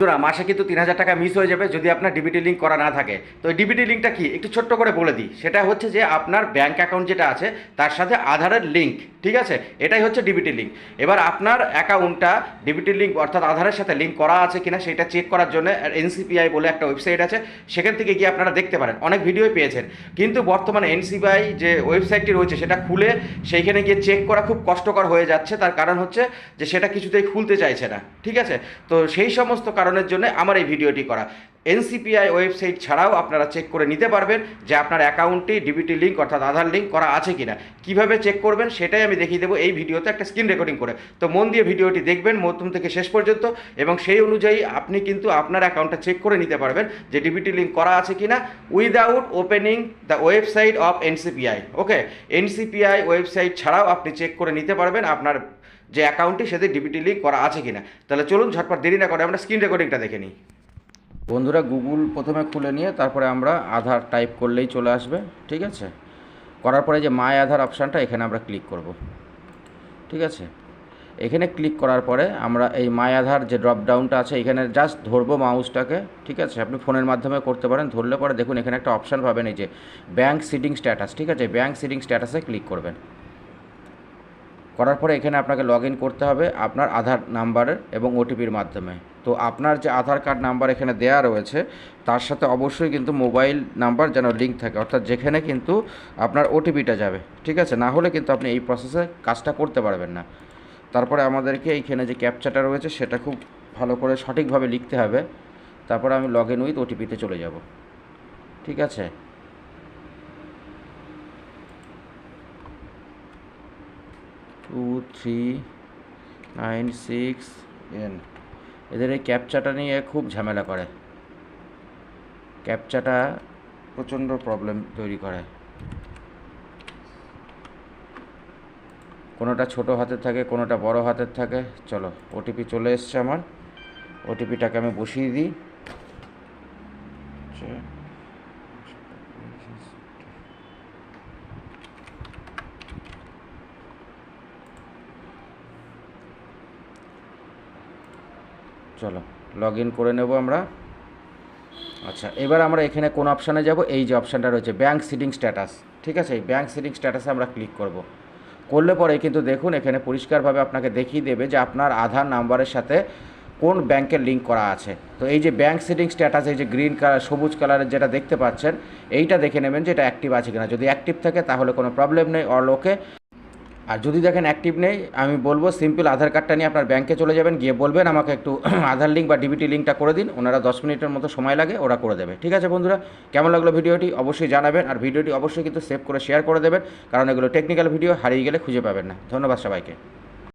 মাসে কিন্তু ৩,০০০ টাকা মিস হয়ে যাবে যদি আপনার ডিবিটি লিঙ্ক করা না থাকে। তো এই ডিবিটি লিঙ্কটা কি একটু ছোট্ট করে বলে দিই। সেটা হচ্ছে যে আপনার ব্যাঙ্ক অ্যাকাউন্ট যেটা আছে তার সাথে আধারের লিঙ্ক, ঠিক আছে? এটাই হচ্ছে ডিবিটি লিঙ্ক। এবার আপনার অ্যাকাউন্টটা ডিবিটি লিঙ্ক অর্থাৎ আধারের সাথে লিঙ্ক করা আছে কিনা সেটা চেক করার জন্য এনসিপিআই বলে একটা ওয়েবসাইট আছে, সেখান থেকে গিয়ে আপনারা দেখতে পারেন, অনেক ভিডিওই পেয়েছেন। কিন্তু বর্তমানে এনসিপিআই যে ওয়েবসাইটটি রয়েছে সেটা খুলে সেইখানে গিয়ে চেক করা খুব কষ্টকর হয়ে যাচ্ছে। তার কারণ হচ্ছে যে সেটা কিছুতেই খুলতে চাইছে না, ঠিক আছে? তো সেই সমস্ত কারণের জন্য আমার এই ভিডিওটি করা। এনসিপিআই ওয়েবসাইট ছাড়াও আপনারা চেক করে নিতে পারবেন যে আপনার অ্যাকাউন্টটি ডিবিটি লিঙ্ক অর্থাৎ আধার লিঙ্ক করা আছে কিনা। কীভাবে চেক করবেন সেটাই আমি দেখিয়ে দেবো এই ভিডিওতে একটা স্ক্রিন রেকর্ডিং করে। তো মন দিয়ে ভিডিওটি দেখবেন প্রথম থেকে শেষ পর্যন্ত, এবং সেই অনুযায়ী আপনি কিন্তু আপনার অ্যাকাউন্টটা চেক করে নিতে পারবেন যে ডিবিটি লিঙ্ক করা আছে কিনা without opening the website of NCPI. Okay, NCPI website ছাড়াও আপনি চেক করে নিতে পারবেন আপনার যে অ্যাকাউন্টটি সেটি ডিবিটি লিঙ্ক করা আছে কিনা। তাহলে চলুন ঝটপট দেরি না করে আমরা স্ক্রিন রেকর্ডিংটা দেখে নিই। বন্ধুরা, গুগল প্রথমে খুলে নিয়ে তারপরে আমরা আধার টাইপ করলেই চলে আসবে, ঠিক আছে? করার পরে যে মাই আধার অপশানটা এখানে আমরা ক্লিক করব, ঠিক আছে? এখানে ক্লিক করার পরে আমরা এই মাই আধার যে ড্রপ ডাউনটা আছে এখানে জাস্ট ধরবো মাউসটাকে, ঠিক আছে? আপনি ফোনের মাধ্যমে করতে পারেন। ধরলে পরে দেখুন এখানে একটা অপশান পাবেন এই যে ব্যাঙ্ক সিডিং স্ট্যাটাস, ঠিক আছে? ব্যাঙ্ক সিডিং স্ট্যাটাসে ক্লিক করবেন। করার পরে এখানে আপনাকে লগ ইন করতে হবে আপনার আধার নাম্বারের এবং ওটিপির মাধ্যমে। তো আপনার যে আধার কার্ড নাম্বার এখানে দেওয়া রয়েছে তার সাথে অবশ্যই কিন্তু মোবাইল নাম্বার যেন লিঙ্ক থাকে, অর্থাৎ যেখানে কিন্তু আপনার ওটিপিটা যাবে, ঠিক আছে? না হলে কিন্তু আপনি এই প্রসেসে কাজটা করতে পারবেন না। তারপরে আমাদেরকে এইখানে যে ক্যাপচাটা রয়েছে সেটা খুব ভালো করে সঠিকভাবে লিখতে হবে। তারপরে আমি লগ ইন উইথ ওটিপিতে চলে যাব, ঠিক আছে? 2396N। এদের এই ক্যাপচাটা নিয়ে খুব ঝামেলা করে, ক্যাপচাটা প্রচণ্ড প্রবলেম তৈরি করে। কোনোটা ছোটো হাতের থাকে, কোনোটা বড় হাতের থাকে। চলো, ওটিপি চলে এসছে আমার, ওটিপিটাকে আমি বসিয়ে দিই। চলো লগ ইন করে নেব আমরা। আচ্ছা, এবার আমরা এখানে কোন অপশানে যাব? এই যে অপশানটা রয়েছে ব্যাঙ্ক সিডিং স্ট্যাটাস, ঠিক আছে? এই ব্যাঙ্ক সিডিং স্ট্যাটাসে আমরা ক্লিক করব। করলে পরে কিন্তু দেখুন এখানে পরিষ্কারভাবে আপনাকে দেখিয়ে দেবে যে আপনার আধার নাম্বারের সাথে কোন ব্যাংকের লিঙ্ক করা আছে। তো এই যে ব্যাঙ্ক সিডিং স্ট্যাটাস, এই যে গ্রিন কালার সবুজ কালারের যেটা দেখতে পাচ্ছেন, এইটা দেখে নেবেন যে এটা অ্যাক্টিভ আছে কিনা। যদি অ্যাক্টিভ থাকে তাহলে কোনো প্রবলেম নেই, অল ওকে। আর যদি দেখেন অ্যাক্টিভ নেই, আমি বলবো সিম্পল আধার কার্ডটা নিয়ে আপনার ব্যাংকে চলে যাবেন, গিয়ে বলবেন আমাকে একটু আধার লিঙ্ক বা ডিবিটি লিঙ্কটা করে দিন। ওনারা 10 মিনিটের মতো সময় লাগে, ওরা করে দেবে, ঠিক আছে? বন্ধুরা, কেমন লাগলো ভিডিওটি অবশ্যই জানাবেন, আর ভিডিওটি অবশ্যই কিন্তু সেভ করে শেয়ার করে দেবেন, কারণ এগুলো টেকনিক্যাল ভিডিও, হারিয়ে গেলে খুঁজে পাবেন না। ধন্যবাদ সবাইকে।